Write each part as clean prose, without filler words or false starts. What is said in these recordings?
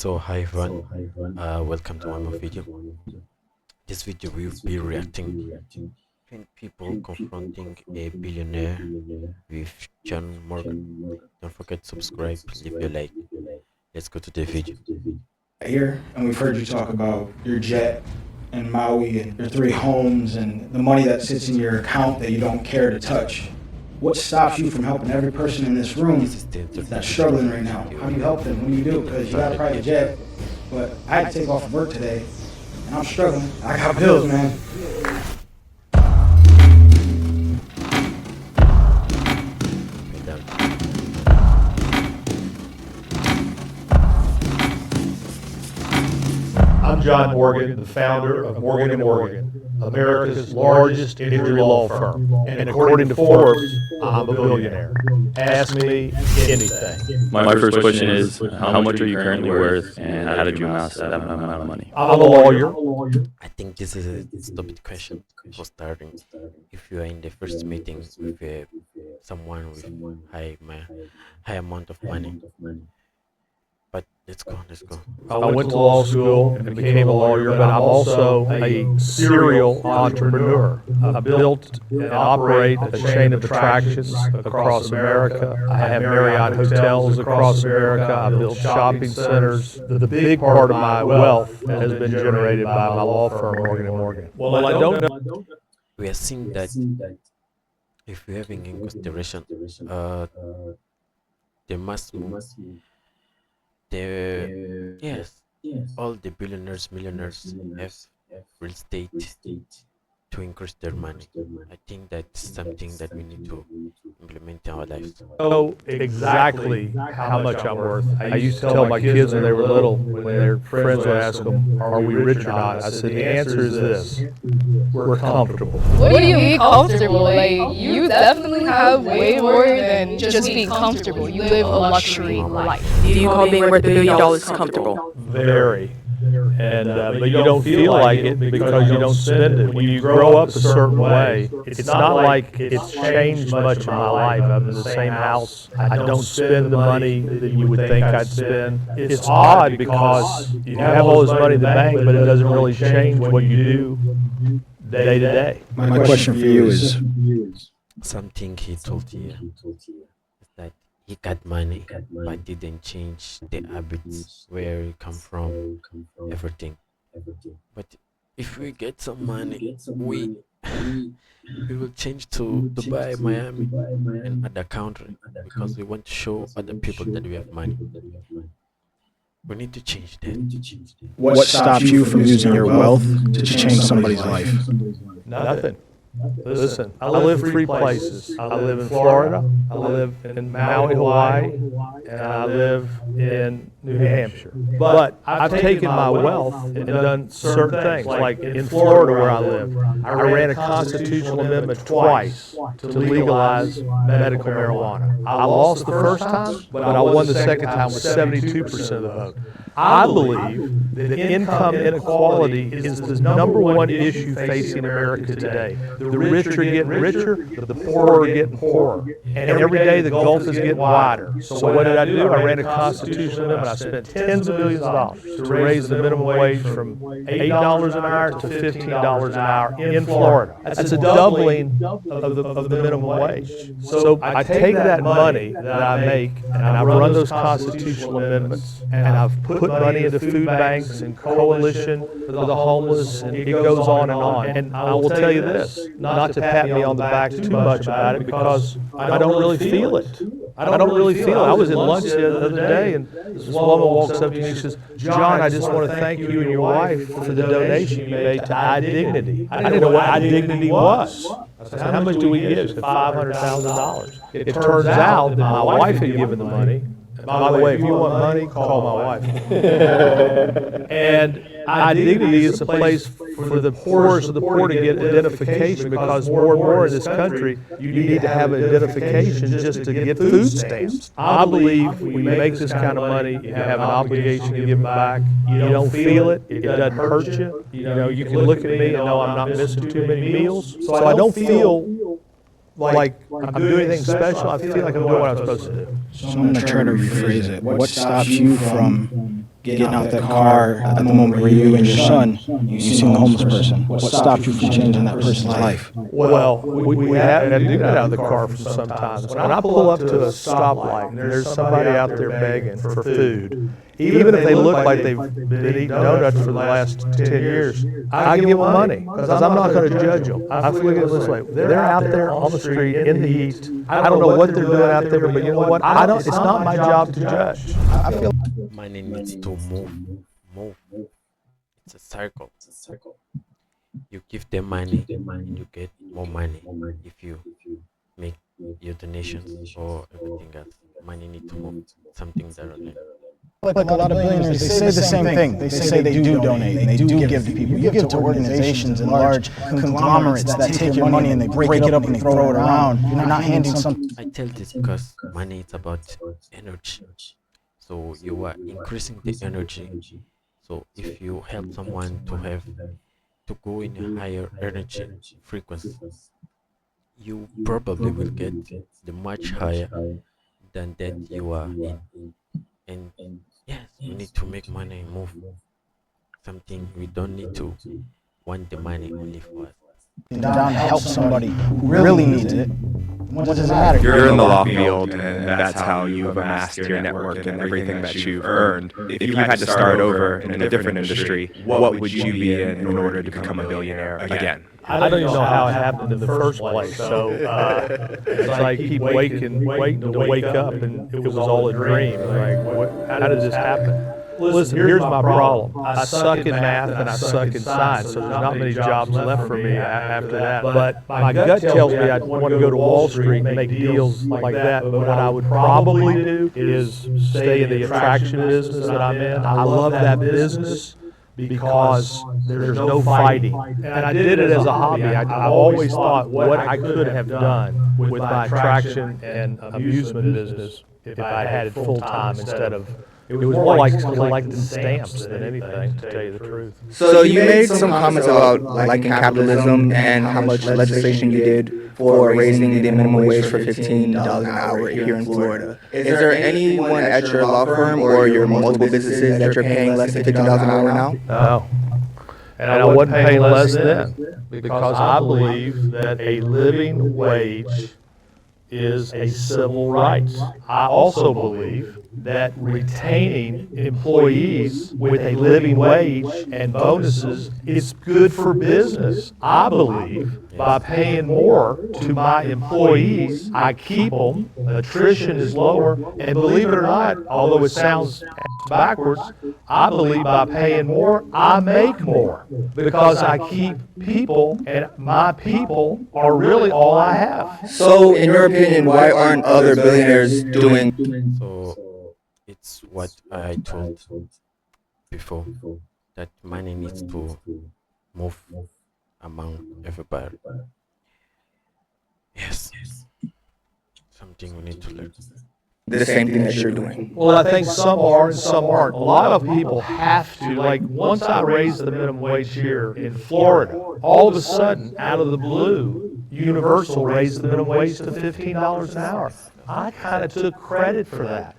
So hi everyone, welcome to one more video. This video will be reacting 10 people confronting a billionaire with John Morgan. Don't forget to subscribe, leave your like. Let's go to the video. Here, and we've heard you talk about your jet and Maui and your three homes and the money that sits in your account that you don't care to touch. What stops you from helping every person in this room that's struggling right now? How do you help them when you do? Because you got a private jet, but I had to take off from work today, and I'm struggling. I got bills, man. I'm John Morgan, the founder of Morgan & Morgan, America's largest injury law firm. And according to Forbes, I'm a billionaire. Ask me anything. My first question is, how much are you currently worth, and how did you amass that amount of money? I'm a lawyer. I think this is a stupid question for starting. If you are in the first meeting with someone with high amount of money. But let's go. I went to law school and became a lawyer, but I'm also a serial entrepreneur. I built and operate a chain of attractions across America. I have Marriott hotels across America. I built shopping centers. The big part of my wealth has been generated by my law firm, Morgan & Morgan. Well, I don't know. We are seeing that if you're having in consideration, there must all the billionaires, millionaires have real estate to increase their money. I think that's something that we need to implement in our lives. Know exactly how much I'm worth. I used to tell my kids when they were little, when their friends would ask them, are we rich or not? I said, the answer is this, we're comfortable. What do you mean comfortable? Like, you definitely have way more than just being comfortable. You live a luxury life. Do you call being worth $1 billion comfortable? Very. And but you don't feel like it because you don't spend it. When you grow up a certain way, it's not like it's changed much in my life. I'm in the same house. I don't spend the money that you would think I'd spend. It's odd because you have all this money in the bank, but it doesn't really change what you do day to day. My question for you is, Something he told you is that he got money, but didn't change the habits, where you come from, everything. But if we get some money, we will change to Dubai, Miami, and other country because we want to show other people that we have money. We need to change that. what stops you from using your wealth to change somebody's life? Nothing. Listen, I live 3 places. I live in Florida, I live in Maui, Hawaii, and I live in New Hampshire. But I've taken my wealth and done certain things. Like in Florida where I live, I ran a constitutional amendment twice to legalize medical marijuana. I lost the first time, but I won the second time with 72% of the vote. I believe that income inequality is the #1 issue facing America today. The rich are getting richer, the poor are getting poorer. And every day the gulf is getting wider. So what did I do? I ran a constitutional amendment. I spent tens of millions of dollars to raise the minimum wage from $8 an hour to $15 an hour in Florida. That's a doubling of the minimum wage. So I take that money that I make and I run those constitutional amendments and I've put money into food banks and coalition for the homeless, and it goes on and on. And I will tell you this, not to pat me on the back too much about it, because I don't really feel it. I don't really feel it. I was at lunch the other day, and this woman walks up to me and says, John, I just want to thank you and your wife for the donation you made to iDignity. I didn't know what iDignity was. I said, how much do we give? She said, $500,000. It turns out that my wife had given the money. By the way, if you want money, call my wife. And iDignity is a place for the poorest of the poor to get identification, because more and more in this country, you need to have identification just to get food stamps. I believe when you make this kind of money, you have an obligation to give back. You don't feel it. It doesn't hurt you. You can look at me and know I'm not missing too many meals. So I don't feel like I'm doing anything special. I feel like I'm doing what I'm supposed to do. So I'm going to try to rephrase it. What stops you from getting out that car at the moment where you and your son, you seen the homeless person? What stopped you from changing that person's life? Well, we have, and I do get out of the car sometimes. When I pull up to a stoplight and there's somebody out there begging for food, even if they look like they've been eating donuts for the last 10 years, I give them money because I'm not going to judge them. I look at it this way. They're out there on the street in the heat. I don't know what they're doing out there, but you know what? It's not my job to judge. I feel Money needs to move. Move. It's a circle. You give them money and you get more money if you make your donations or everything else. Money need to move something directly. Like a lot of billionaires, they say the same thing. They say they do donate and they do give to people. You give to organizations and large conglomerates that take your money and they break it up and they throw it around. You're not handing something. I tell this because money is about energy. So you are increasing the energy. So if you help someone to go in a higher energy frequency, you probably will get the much higher than that you are in. And yes, we need to make money move something. We don't need to want the money only for us. Down to help somebody who really needs it. What does it matter? You're in the law field, and that's how you've amassed your network and everything that you've earned. If you had to start over in a different industry, what would you be in order to become a billionaire again? I don't even know how it happened in the first place. So it's like keep waiting to wake up, and it was all a dream. Like, how did this happen? Listen, here's my problem. I suck in math and I suck in science, so there's not many jobs left for me after that. But my gut tells me I want to go to Wall Street and make deals like that. But what I would probably do is stay in the attraction business that I'm in. I love that business because there's no fighting. And I did it as a hobby. I've always thought what I could have done with my attraction and amusement business if I had it full time instead of. It was more like collecting stamps than anything, to tell you the truth. So you made some comments about liking capitalism and how much legislation you did for raising the minimum wage for $15 an hour here in Florida. Is there anyone at your law firm or your multiple businesses that you're paying less than $15 an hour now? No. And I wasn't paying less then because I believe that a living wage is a civil right. I also believe that retaining employees with a living wage and bonuses is good for business. I believe by paying more to my employees, I keep them, attrition is lower, and believe it or not, although it sounds backwards, I believe by paying more, I make more because I keep people, and my people are really all I have. So in your opinion, why aren't other billionaires doing? So it's what I told before, that money needs to move among everybody. Yes, something we need to learn. The same thing that you're doing? Well, I think some are and some aren't. A lot of people have to, like once I raised the minimum wage here in Florida, all of a sudden, out of the blue, Universal raised the minimum wage to $15 an hour. I kind of took credit for that.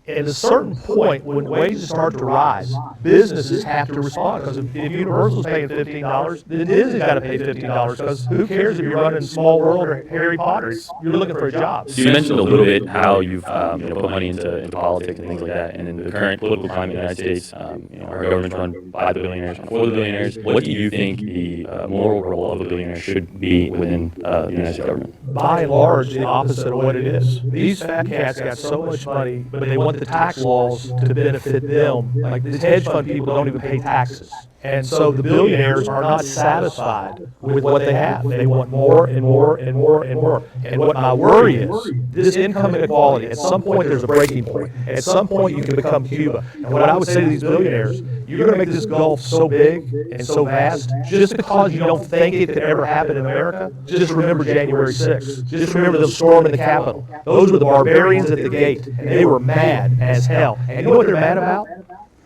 At a certain point, when wages start to rise, businesses have to respond. Because if Universal's paying $15, then Disney's got to pay $15. Because who cares if you're running Small World or Harry Potter? You're looking for a job. So you mentioned a little bit how you've put money into politics and things like that, and in the current political climate in the United States, our government's run by the billionaires, for the billionaires. What do you think the moral role of a billionaire should be within the United States government? By and large, the opposite of what it is. These fat cats got so much money, but they want the tax laws to benefit them. Like these hedge fund people don't even pay taxes. And so the billionaires are not satisfied with what they have. They want more and more and more and more. And what my worry is, this income inequality, at some point there's a breaking point. At some point you can become Cuba. And what I would say to these billionaires, you're going to make this gulf so big and so vast, just because you don't think it could ever happen in America, just remember January 6th. Just remember them storming the Capitol. Those were the barbarians at the gate, and they were mad as hell. And you know what they're mad about?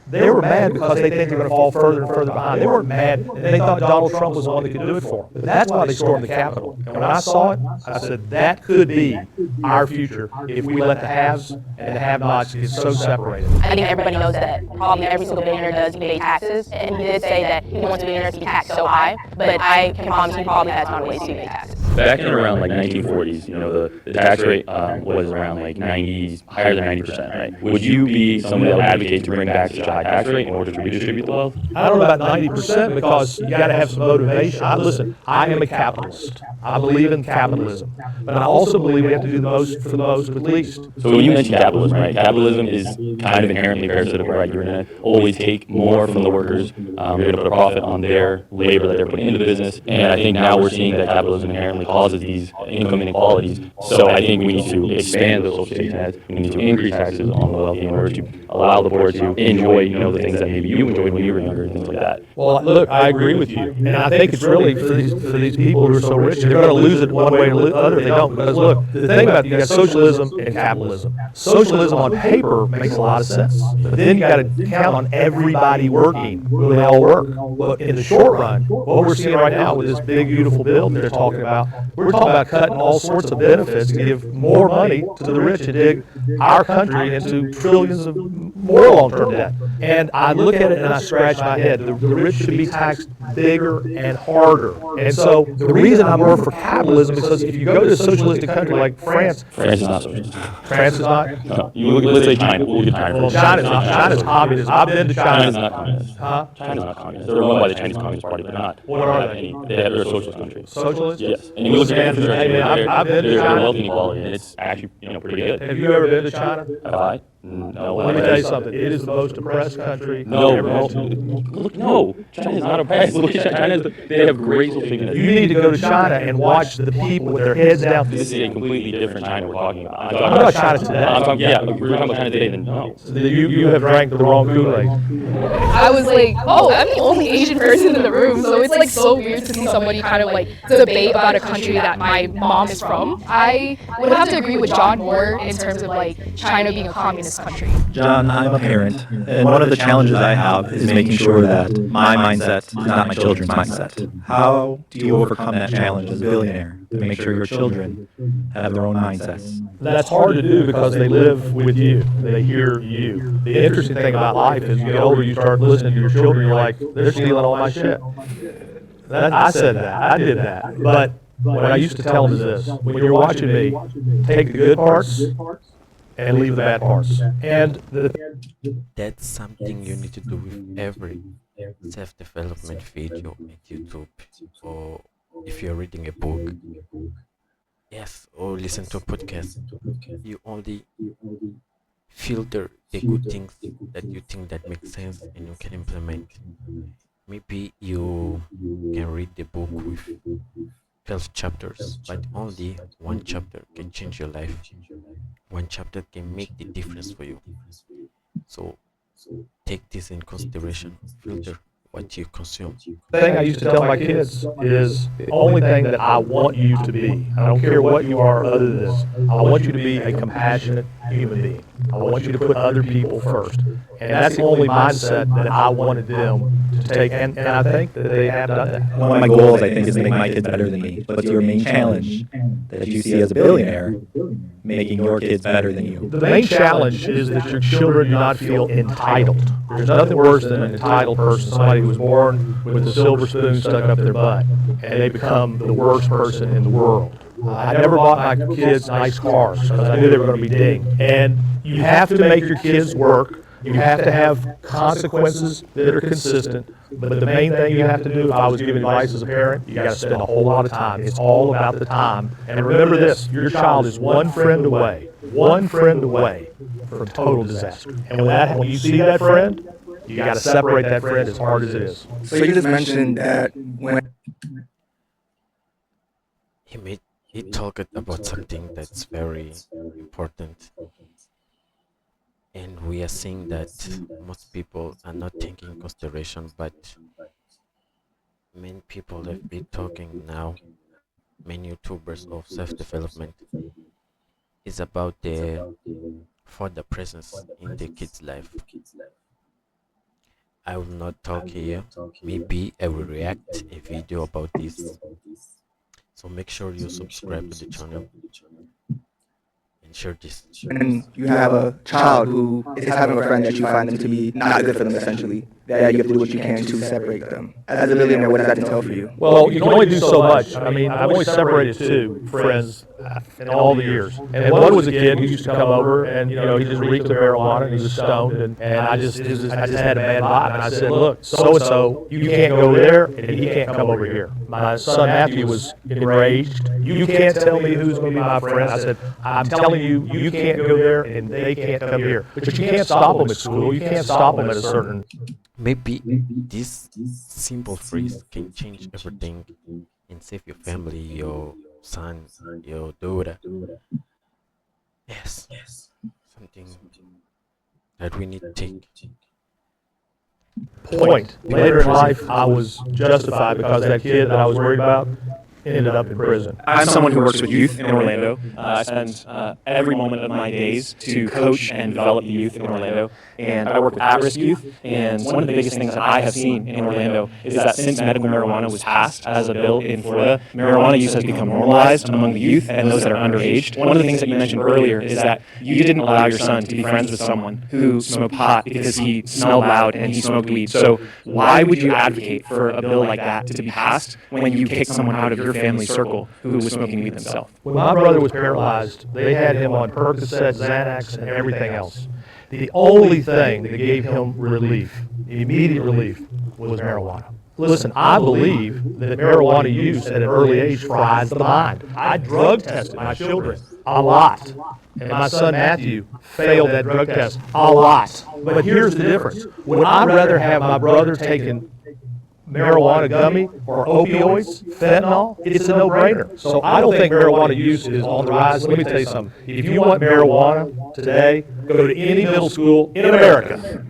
they were mad because they think they're going to fall further and further behind. They weren't mad, and they thought Donald Trump was the one that could do it for them. But that's why they stormed the Capitol. And when I saw it, I said, that could be our future if we let the haves and the have-nots get so separated. I think everybody knows that probably every single billionaire does pay taxes, and he did say that he wants billionaires to be taxed so high, but I can promise he probably has found ways to pay taxes. Back in around like 1940s, the tax rate was around like 90s, higher than 90%, right? Would you be someone that would advocate to bring back such a high tax rate in order to redistribute the wealth? I don't know about 90% because you got to have some motivation. Listen, I am a capitalist. I believe in capitalism, but I also believe we have to do the most for the most with least. So when you mentioned capitalism, right? Capitalism is kind of inherently parasitical, right? You're going to always take more from the workers. You're going to put a profit on their labor that they're putting into the business. And I think now we're seeing that capitalism inherently causes these income inequalities. So I think we need to expand those social safety nets. We need to increase taxes on the wealthy in order to allow the poor to enjoy, the things that maybe you enjoyed when you were younger and things like that. Well, look, I agree with you, and I think it's really for these people who are so rich, they're going to lose it one way or the other. They don't, because look, the thing about it, you got socialism and capitalism. Socialism on paper makes a lot of sense, but then you got to count on everybody working. Will they all work? But in the short run, what we're seeing right now with this big, beautiful bill that they're talking about, we're talking about cutting all sorts of benefits to give more money to the rich and dig our country into trillions of more long-term debt. And I look at it and I scratch my head. The rich should be taxed bigger and harder. And so the reason I'm more for capitalism is because if you go to a socialistic country like France, France is not socialist. France is not. No, let's say China. We'll get China Well, first. China's not. China's communist. I've been to China's China. not communist. Huh? China's not communist. They're run by the Chinese Communist Party, but not. What are they? They're a socialist country. Socialist? Yes. And you look at Hey, man, I've been to there's China. wealth inequality, and it's actually pretty good. Have you ever been to China? Have I? No. Let me tell you something. It is the most oppressed country. No, I've ever no, been to. look, no. China's not oppressed. Look at China. They have great social safety nets. You need to go to China and watch the people with their heads down. This is a completely different China we're talking about. I'm talking about China today. I'm talking, yeah, if we're talking about China today, then no. You have drank the wrong Kool-Aid. I was like, oh, I'm the only Asian person in the room, so it's like so weird to see somebody kind of like debate about a country that my mom is from. I would have to agree with John more in terms of like China being a communist country. John, I'm a parent, and one of the challenges I have is making sure that my mindset is not my children's mindset. How do you overcome that challenge as a billionaire to make sure your children have their own mindsets? That's hard to do because they live with you. They hear you. The interesting thing about life is you get older, you start listening to your children, you're like, they're stealing all my shit. I said that. I did that. But what I used to tell them is this. When you're watching me, take the good parts and leave the bad parts. And That's something you need to do with every self-development video at YouTube, or if you're reading a book, yes, or listen to a podcast. You only filter the good things that you think that make sense and you can implement. Maybe you can read the book with 12 chapters, but only one chapter can change your life. One chapter can make the difference for you. So take this in consideration. Filter what you consume. the thing I used to tell my kids is the only thing that I want you to be. I don't care what you are other than this. I want you to be a compassionate human being. I want you to put other people first. And that's the only mindset that I wanted them to take. And I think that they have done that. One of my goals, I think, is to make my kids better than me. What's your main challenge that you see as a billionaire making your kids better than you? The main challenge is that your children do not feel entitled. There's nothing worse than an entitled person, somebody who was born with a silver spoon stuck up their butt, and they become the worst person in the world. I never bought my kids nice cars because I knew they were going to be dinged. And you have to make your kids work. You have to have consequences that are consistent. But the main thing you have to do, if I was giving advice as a parent, you got to spend a whole lot of time. It's all about the time. And remember this, your child is one friend away from total disaster. And when you see that friend, you got to separate that friend as hard as it is. So you just mentioned that when He talked about something that's very important, and we are seeing that most people are not taking in consideration, but many people have been talking now, many YouTubers of self-development, is about the father presence in the kid's life. I will not talk here. Maybe I will react a video about this. So make sure you subscribe to the channel and share this. When you have a child who is having a friend that you find them to be not good for them, essentially, that you have to do what you can to separate them. As a billionaire, what does that entail for you? Well, you can only do so much. I mean, I've only separated two friends in all the years. And one was a kid who used to come over, and he just reeked of marijuana, and he was stoned, and I just had a bad vibe. And I said, look, so you can't go there, and he can't come over here. My son Matthew was enraged. You can't tell me who's going to be my friend. I said, I'm telling you, you can't go there, and they can't come here. But you can't stop them at school. You can't stop them at a certain. Maybe this simple phrase can change everything and save your family, your son, your daughter. Yes, something that we need to take. Point. Later in life, I was justified because that kid that I was worried about ended up in prison. I'm someone who works with youth in Orlando. I spend every moment of my days to coach and develop the youth in Orlando. And I work with at-risk youth. And one of the biggest things that I have seen in Orlando is that since medical marijuana was passed as a bill in Florida, marijuana use has become normalized among the youth and those that are underage. One of the things that you mentioned earlier is that you didn't allow your son to be friends with someone who smoked pot because he smelled loud and he smoked weed. So why would you advocate for a bill like that to be passed when you kicked someone out of your family circle who was smoking weed themselves? When my brother was paralyzed, they had him on Percocet, Xanax, and everything else. The only thing that gave him relief, immediate relief, was marijuana. Listen, I believe that marijuana use at an early age fries the mind. I drug tested my children a lot. And my son Matthew failed that drug test a lot. But here's the difference. Would I rather have my brother taking marijuana gummy or opioids, fentanyl? It's a no-brainer. So I don't think marijuana use is on the rise. Let me tell you something. If you want marijuana today, go to any middle school in America,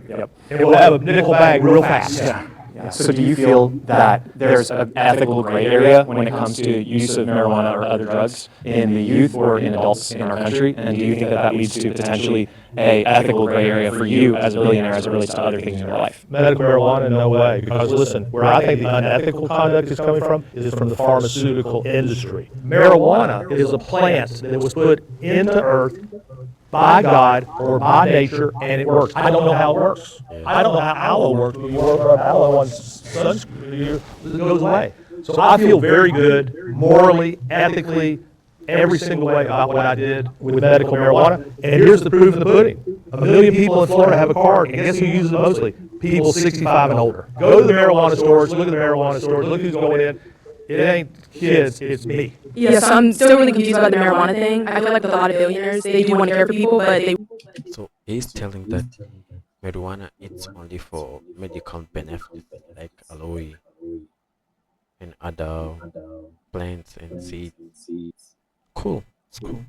and we'll have a nickel bag real fast. Yeah. So do you feel that there's an ethical gray area when it comes to use of marijuana or other drugs in the youth or in adults in our country? And do you think that that leads to potentially a ethical gray area for you as a billionaire as it relates to other things in your life? Medical marijuana, no way. Because listen, where I think the unethical conduct is coming from is from the pharmaceutical industry. Marijuana is a plant that was put into earth by God or by nature, and it works. I don't know how it works. I don't know how aloe works. When you rub aloe on sunscreen, it goes away. So I feel very good, morally, ethically, every single way about what I did with medical marijuana. And here's the proof in the pudding. 1 million people in Florida have a card, and guess who uses it mostly? People 65 and older. Go to the marijuana stores, look at the marijuana stores, look who's going in. It ain't kids, it's me. Yeah, so I'm still really confused about the marijuana thing. I feel like with a lot of billionaires, they do want to care for people, but they. So he's telling that marijuana it's only for medical benefits like aloe and other plants and seeds. Cool. It's cool.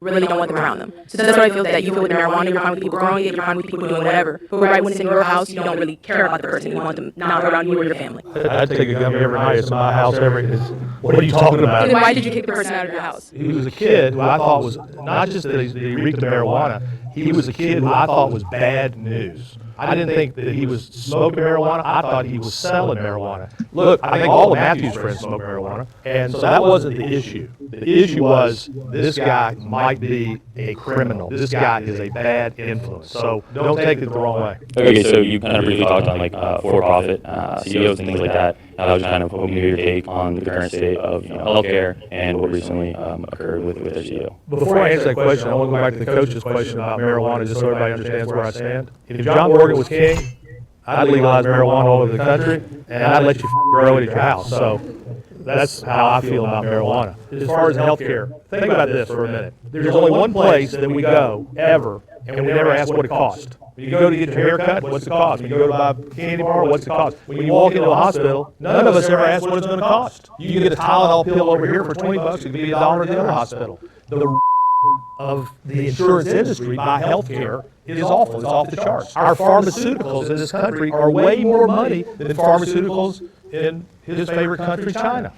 really don't want them around them. So that's what I feel, that you feel with marijuana, you're fine with people growing it, you're fine with people doing whatever. But right when it's in your house, you don't really care about the person. You want them not around you or your family. I'd take a gummy every night. It's in my house what are you talking about? Then why did you kick the person out of your house? He was a kid who I thought was, not just that he reeked of marijuana, he was a kid who I thought was bad news. I didn't think that he was smoking marijuana. I thought he was selling marijuana. Look, I think all of Matthew's friends smoke marijuana, and so that wasn't the issue. The issue was this guy might be a criminal. This guy is a bad influence. So don't take it the wrong way. Okay, so you kind of briefly talked on like for-profit CEOs and things like that. I was kind of hoping to hear your take on the current state of healthcare and what recently occurred with their CEO. Before I answer that question, I want to go back to the coach's question about marijuana, just so everybody understands where I stand. If John Morgan was king, I'd legalize marijuana all over the country, and I'd let you grow it at your house. So that's how I feel about marijuana. As far as healthcare, think about this for a minute. There's only one place that we go ever, and we never ask what it costs. When you go to get your hair cut, what's the cost? When you go to buy a candy bar, what's the cost? When you walk into a hospital, none of us ever ask what it's going to cost. You can get a Tylenol pill over here for $20, it could be $1 at the other hospital. The of the insurance industry by healthcare is awful. It's off the charts. Our pharmaceuticals in this country are way more money than pharmaceuticals in his favorite country, China.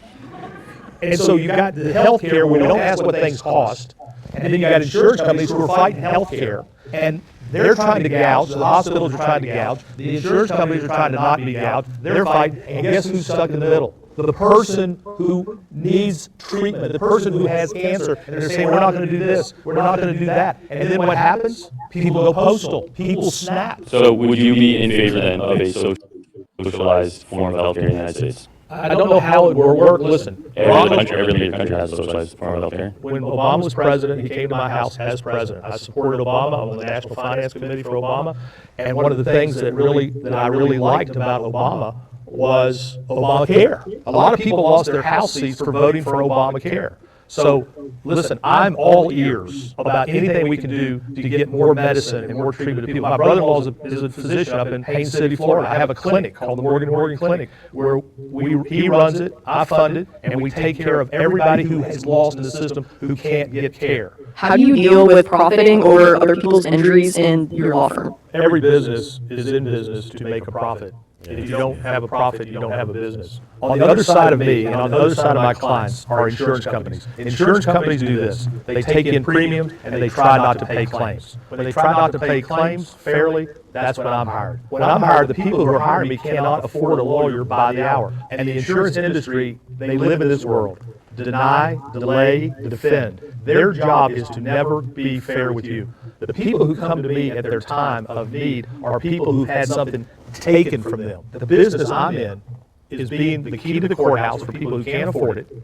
And so you got the healthcare where we don't ask what things cost, and then you got insurance companies who are fighting healthcare. And They're trying to gouge, the hospitals are trying to gouge, the insurance companies are trying to not be gouged, they're fighting, and guess who's stuck in the middle? The person who needs treatment, the person who has cancer, and they're saying, we're not going to do this, we're not going to do that. And then what happens? People go postal, people snap. So would you be in favor then of a socialized form of healthcare in the United States? I don't know how it will work. Listen, Every major country has a socialized form of healthcare. when Obama was president, he came to my house as president. I supported Obama. I'm on the National Finance Committee for Obama. And one of the things that I really liked about Obama was Obamacare. A lot of people lost their House seats for voting for Obamacare. So, listen, I'm all ears about anything we can do to get more medicine and more treatment to people. My brother-in-law is a physician up in Haines City, Florida. I have a clinic called the Morgan Clinic where he runs it, I fund it, and we take care of everybody who has lost in the system who can't get care. How do you deal with profiting over other people's injuries in your law firm? Every business is in business to make a profit. If you don't have a profit, you don't have a business. On the other side of me and on the other side of my clients are insurance companies. Insurance companies do this. They take in premiums and they try not to pay claims. When they try not to pay claims fairly, that's when I'm hired. When I'm hired, the people who are hiring me cannot afford a lawyer by the hour. And the insurance industry, they live in this world. Deny, delay, defend. Their job is to never be fair with you. The people who come to me at their time of need are people who've had something taken from them. The business I'm in is being the key to the courthouse for people who can't afford it,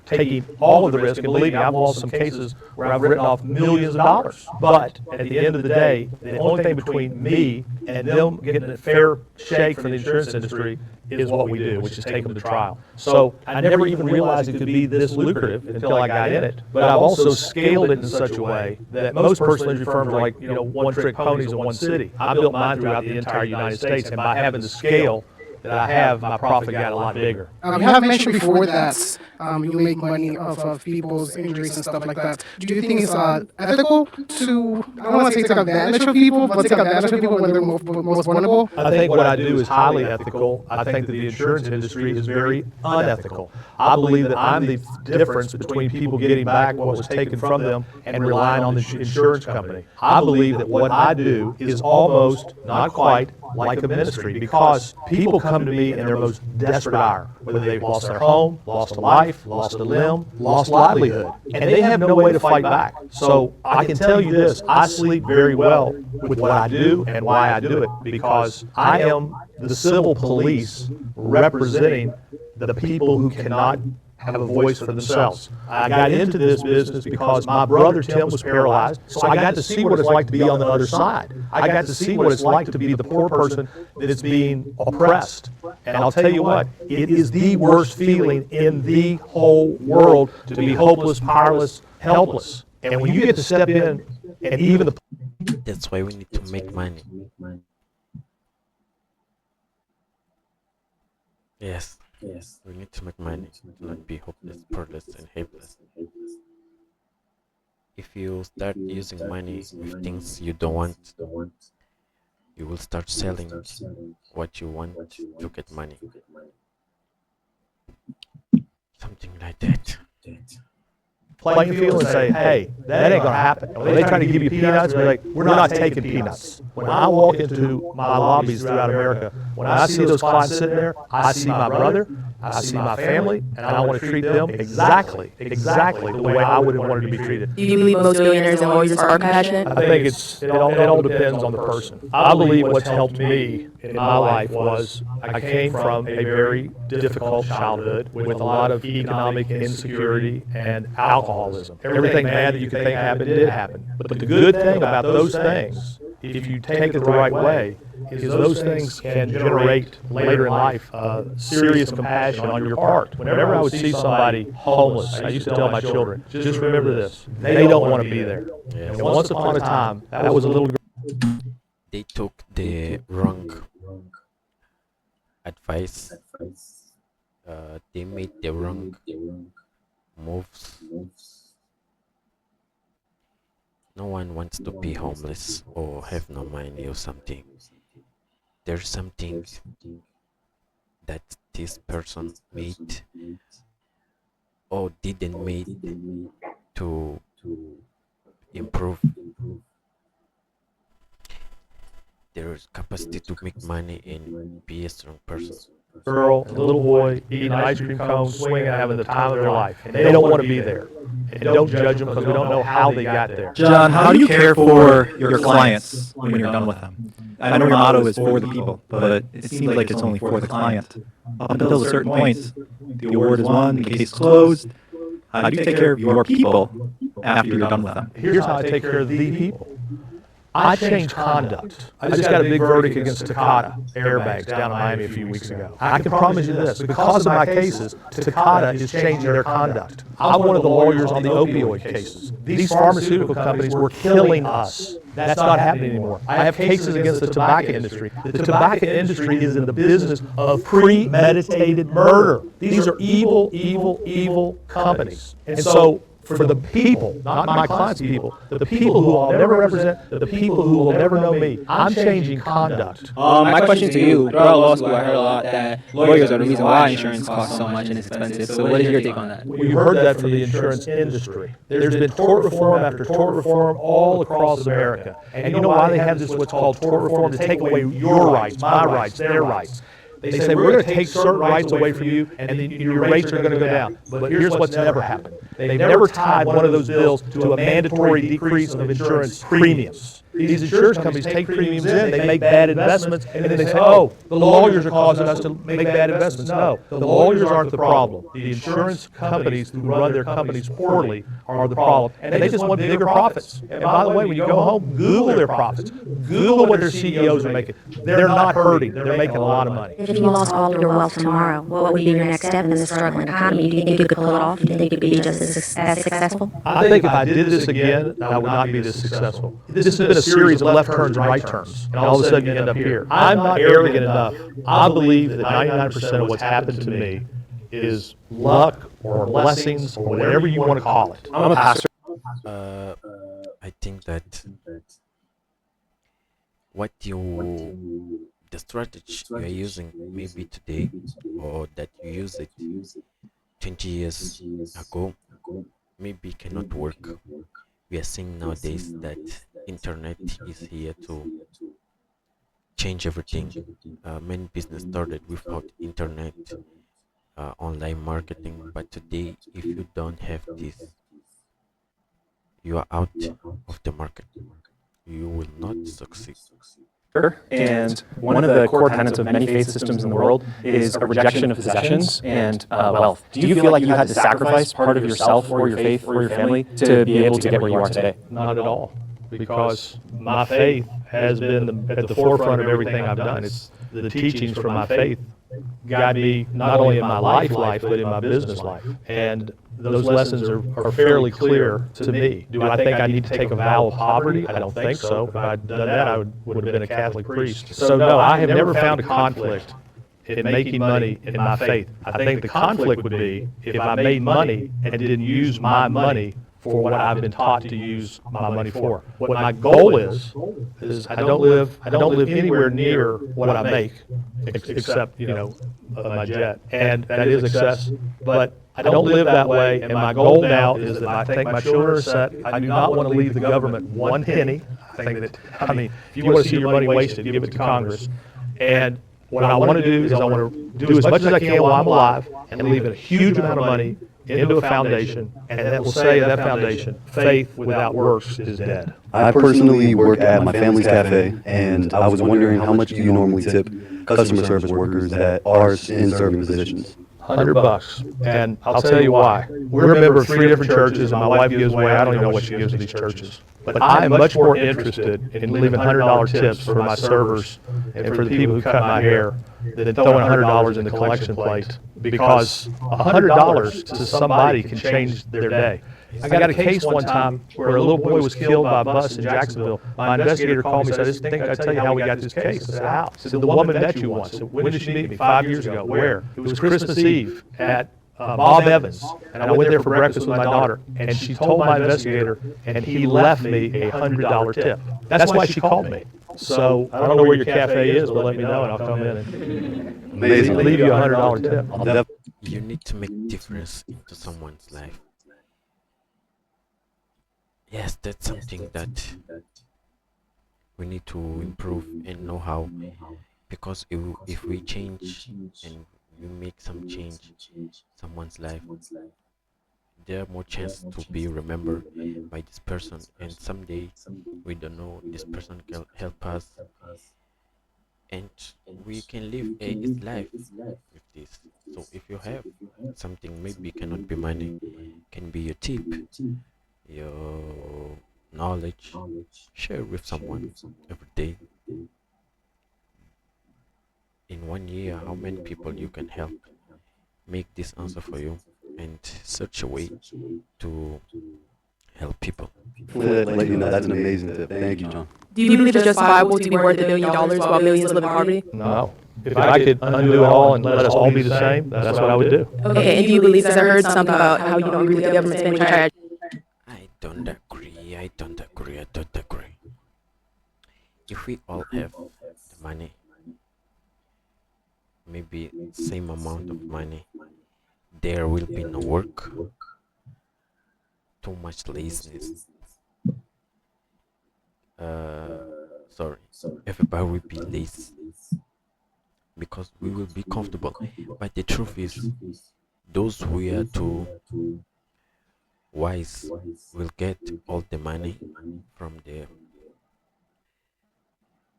taking all of the risk. And believe me, I've lost some cases where I've written off millions of dollars. But at the end of the day, the only thing between me and them getting a fair shake from the insurance industry is what we do, which is take them to trial. So I never even realized it could be this lucrative until I got in it. But I've also scaled it in such a way that most personal injury firms are like, one-trick ponies in one city. I built mine throughout the entire United States, and by having the scale that I have, my profit got a lot bigger. You have mentioned before that you make money off of people's injuries and stuff like that. Do you think it's ethical to, I don't want to say take advantage of people, but take advantage of people when they're most vulnerable? I think what I do is highly ethical. I think that the insurance industry is very unethical. I believe that I'm the difference between people getting back what was taken from them and relying on the insurance company. I believe that what I do is almost, not quite, like a ministry, because people come to me in their most desperate hour, whether they've lost their home, lost a life, lost a limb, lost livelihood, and they have no way to fight back. So I can tell you this, I sleep very well with what I do and why I do it, because I am the civil police representing the people who cannot have a voice for themselves. I got into this business because my brother Tim was paralyzed, so I got to see what it's like to be on the other side. I got to see what it's like to be the poor person that is being oppressed. And I'll tell you what, it is the worst feeling in the whole world to be hopeless, powerless, helpless. And when you get to step in, and even the... That's why we need to make money. Yes. We need to make money, not be hopeless, powerless, and helpless. If you start using money with things you don't want, you will start selling what you want to get money. Something like that. Playing field and say, hey, that ain't gonna happen. When they try to give you peanuts, they're like, we're not taking peanuts. When I walk into my lobbies throughout America, when I see those clients sitting there, I see my brother, I see my family, and I want to treat them exactly the way I would have wanted to be treated. Do you believe most billionaires and lawyers are compassionate? I think it all depends on the person. I believe what's helped me in my life was I came from a very difficult childhood with a lot of economic insecurity and alcoholism. Everything bad that you could think happened did happen. But the good thing about those things, if you take it the right way, is those things can generate later in life serious compassion on your part. Whenever I would see somebody homeless, I used to tell my children, just remember this, they don't want to be there. Yes. And once upon a time, that was a little girl. They took the wrong advice. They made the wrong moves. No one wants to be homeless or have no money or something. There's something that this person made or didn't make to improve. their capacity to make money and be a strong person. Girl, little boy eating ice cream cones, swinging, having the time of their life. And they don't want to be there. And don't judge them because we don't know how they got there. John, how do you care for your clients when you're done with them? I know your motto is for the people, but it seems like it's only for the client. Up until a certain point, the award is won, the case is closed. How do you take care of your people after you're done with them? Here's how I take care of the people. I changed conduct. I just got a big verdict against Takata airbags down in Miami a few weeks ago. I can promise you this, because of my cases, Takata is changing their conduct. I'm one of the lawyers on the opioid cases. These pharmaceutical companies were killing us. That's not happening anymore. I have cases against the tobacco industry. The tobacco industry is in the business of premeditated murder. These are evil, evil, evil companies. And so, for the people, not my clients' people, the people who I'll never represent, the people who will never know me, I'm changing conduct. My question to you, throughout law school, I heard a lot that lawyers are the reason why insurance costs so much and it's expensive. So what is your take on that? We've heard that from the insurance industry. There's been tort reform after tort reform all across America. And you know why they have this, what's called tort reform, to take away your rights, my rights, their rights. They say, we're going to take certain rights away from you, and then your rates are going to go down. But here's what's never happened. They've never tied one of those bills to a mandatory decrease of insurance premiums. These insurance companies take premiums in, they make bad investments, and then they say, oh, the lawyers are causing us to make bad investments. No, the lawyers aren't the problem. The insurance companies who run their companies poorly are the problem. And they just want bigger profits. And by the way, when you go home, Google their profits. Google what their CEOs are making. They're not hurting. They're making a lot of money. If you lost all your wealth tomorrow, what would be your next step in this struggling economy? Do you think you could pull it off? Do you think you could be just as successful? I think if I did this again, I would not be this successful. This has been a series of left turns and right turns, and all of a sudden you end up here. I'm not arrogant enough. I believe that 99% of what's happened to me is luck or blessings or whatever you want to call it. I'm a pastor. I think that the strategy you are using maybe today, or that you use it 20 years ago, maybe cannot work. We are seeing nowadays that internet is here to change everything. Many business started without internet, online marketing, but today if you don't have this, you are out of the market. You will not succeed. And one of the core tenets of many faith systems in the world is a rejection of possessions and wealth. Do you feel like you had to sacrifice part of yourself or your faith or your family to be able to get where you are today? Not at all, because my faith has been at the forefront of everything I've done. It's the teachings from my faith guide me not only in my life, but in my business life. And those lessons are fairly clear to me. Do I think I need to take a vow of poverty? I don't think so. If I'd done that, I would have been a Catholic priest. So no, I have never found a conflict in making money in my faith. I think the conflict would be if I made money and didn't use my money for what I've been taught to use my money for. What my goal is I don't live anywhere near what I make, except my jet, and that is excess. But I don't live that way, and my goal now is that I think my children are set. I do not want to leave the government one penny. If you want to see your money wasted, give it to Congress. And what I want to do is I want to do as much as I can while I'm alive and leave a huge amount of money into a foundation, and that will say that foundation, faith without works is dead. I personally work at my family's cafe, and I was wondering how much do you normally tip customer service workers that are in serving positions? $100, and I'll tell you why. We're a member of 3 different churches, and my wife gives away, I don't even know what she gives to these churches. But I am much more interested in leaving $100 tips for my servers and for the people who cut my hair than throwing $100 in the collection plate, because $100 to somebody can change their day. I got a case one time where a little boy was killed by a bus in Jacksonville. My investigator called me and said, I just think I'd tell you how we got this case. I said, how? He said, the woman met you once. I said, when did she meet me? 5 years ago. Where? It was Christmas Eve at Bob Evans, and I went there for breakfast with my daughter, and she told my investigator, and he left me a $100 tip. That's why she called me. So I don't know where your cafe is, but let me know, and I'll come in and leave you a $100 tip. You need to make difference into someone's life. Yes, that's something that we need to improve and know how, because if we change and we make some change someone's life, there are more chance to be remembered by this person, and someday we don't know this person can help us, and we can live his life with this. So if you have something, maybe cannot be money, can be your tip, your knowledge, share with someone every day. In 1 year, how many people you can help? Make this answer for you and search a way to help people. Let you know that's an amazing tip. Thank you, John. Do you believe it's justifiable to be worth $1 billion while millions live in poverty? No. If I could undo it all and let us all be the same, that's what I would do. Okay, and do you believe, because I heard something about how you don't agree with the government spending, which I I don't agree. I don't agree. I don't agree. If we all have the money, maybe same amount of money, there will be no work, too much laziness. Uh, sorry, everybody will be lazy because we will be comfortable. But the truth is, those who are too wise will get all the money from the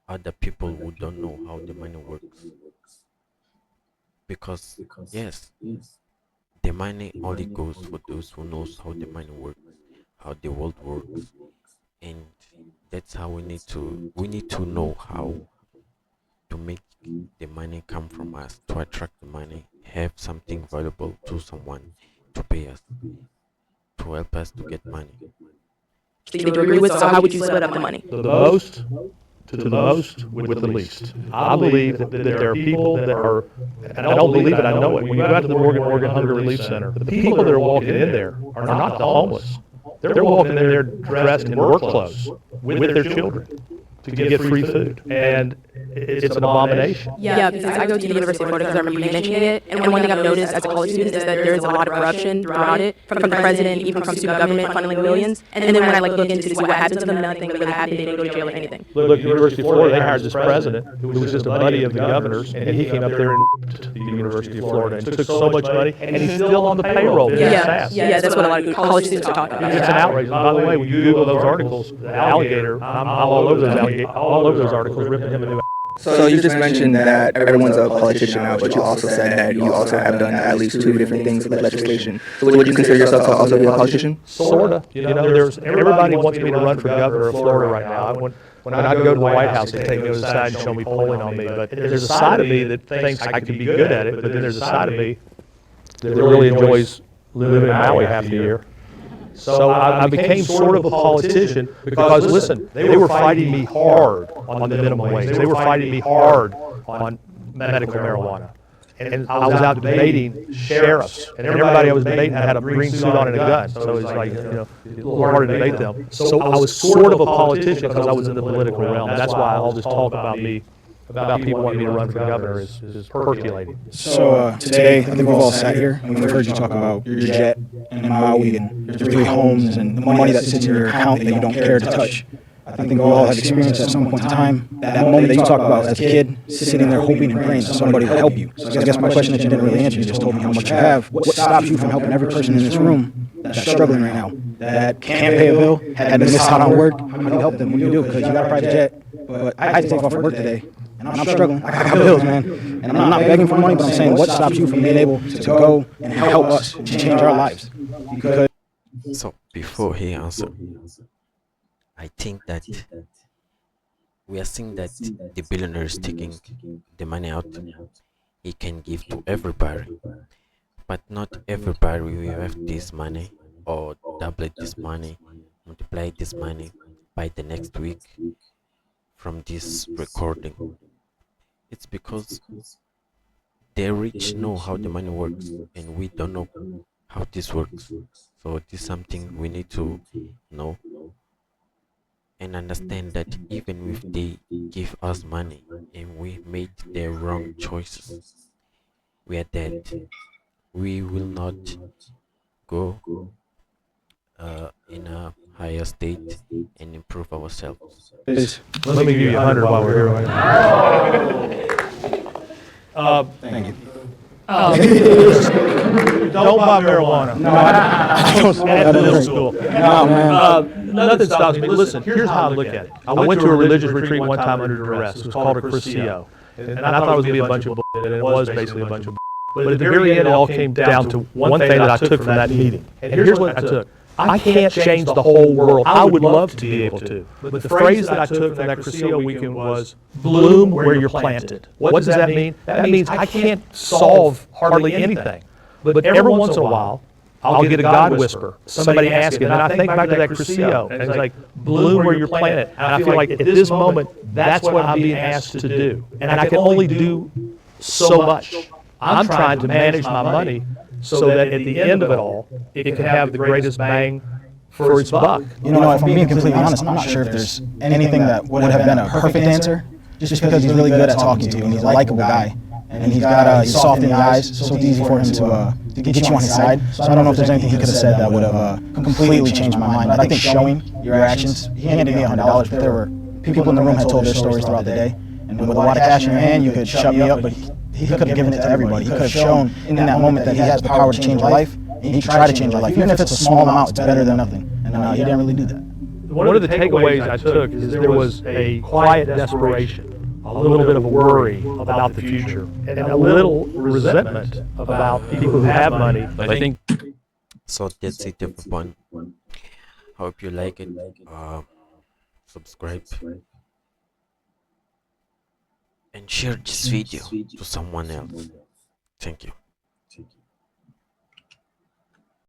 other people who don't know how the money works. Because yes, the money only goes for those who knows how the money works, how the world works, and that's how we need to know how to make the money come from us, to attract the money, have something valuable to someone to pay us, to help us to get money. think you agree with, so how would you split up the money? The most to the most with the least. I believe that there are people that are, and I don't believe it, I know it. When you go out to the Morgan Hunger Relief Center, the people that are walking in there are not the homeless. They're walking in there dressed in work clothes with their children to get free food. And it's an abomination. Yeah, because I go to the University of Florida because I remember you mentioning it. And one thing I've noticed as a college student is that there's a lot of corruption throughout it, from the president, even from student government funneling millions. And then when I look into to see what happens to them, nothing really happened. They didn't go to jail or anything. Look, University of Florida, they hired this president who was just a buddy of the governor's, and he came up there to the University of Florida and took so much money, and he's still on the payroll. Yeah, that's what a lot of college students are talking about. It's an outrage. By the way, when you Google those articles, the alligator, I'm all over those articles, ripping him a new. So you just mentioned that everyone's a politician now, but you also said that you also have done at least two different things with legislation. So would you consider yourself to also be a politician? Sorta. There's everybody wants me to run for governor of Florida right now. When I go to the White House, they take me to the side and show me polling on me. But there's a side of me that thinks I could be good at it, but then there's a side of me that really enjoys living in Maui half the year. So I became sort of a politician because, listen, they were fighting me hard on the minimum wage. They were fighting me hard on medical marijuana. And I was out debating sheriffs, and everybody I was debating had a green suit on and a gun. So it was like, a little hard to debate them. So I was sort of a politician because I was in the political realm. And that's why all this talk about me, about people wanting me to run for governor is percolating. So today, I think we've all sat here and we've heard you talk about your jet and Maui and your three homes and the money that sits in your account that you don't care to touch. I think we all have experienced at some point in time that moment that you talk about as a kid, sitting there hoping and praying that somebody will help you. So I guess my question that you didn't really answer, you just told me how much you have. What stops you from helping every person in this room that's struggling right now, that can't pay a bill, had to miss out on work? How do you help them when you do? Because you got a private jet, but I had to take off from work today. And I'm struggling. I got bills, man. And I'm not begging for money, but I'm saying, what stops you from being able to go and help us to change our lives? Because So before he answers, I think that we are seeing that the billionaire is taking the money out. He can give to everybody, but not everybody will have this money or double this money, multiply this money by the next week from this recording. It's because the rich know how the money works and we don't know how this works. So this is something we need to know and understand that even if they give us money and we made the wrong choices, we are dead. We will not go in a higher state and improve ourselves. Let me give you 100 while we're here. Thank you. Don't buy marijuana. No, I don't smoke. At middle school. No, man. Nothing stops me. Listen, here's how I look at it. I went to a religious retreat one time under duress. It was called a Crescio. And I thought it was going to be a bunch of bullshit, and it was basically a bunch of bullshit. But at the very end, it all came down to one thing that I took from that meeting. And here's what I took. I can't change the whole world. I would love to be able to. But the phrase that I took from that Crescio weekend was, bloom where you're planted. What does that mean? That means I can't solve hardly anything. But every once in a while, I'll get a God whisper, somebody asking, and I think back to that Crescio, and it's like, bloom where you're planted. And I feel like at this moment, that's what I'm being asked to do. And I can only do so much. I'm trying to manage my money so that at the end of it all, it can have the greatest bang for its buck. You know, if I'm being completely honest, I'm not sure if there's anything that would have been a perfect answer, just because he's really good at talking to you, and he's a likable guy. And he's got he's soft in the eyes, so it's easy for him to get you on his side. So I don't know if there's anything he could have said that would have completely changed my mind. But I think showing your actions, he handed me $100, but there were people in the room had told their stories throughout the day. And with a lot of cash in your hand, you could shut me up, but he could have given it to everybody. He could have shown in that moment that he has the power to change your life, and he could try to change your life. Even if it's a small amount, it's better than nothing. And he didn't really do that. One of the takeaways I took is there was a quiet desperation, a little bit of a worry about the future, and a little resentment about people who have money. I think So that's it, everyone. Hope you like it. Subscribe and share this video to someone else. Thank you.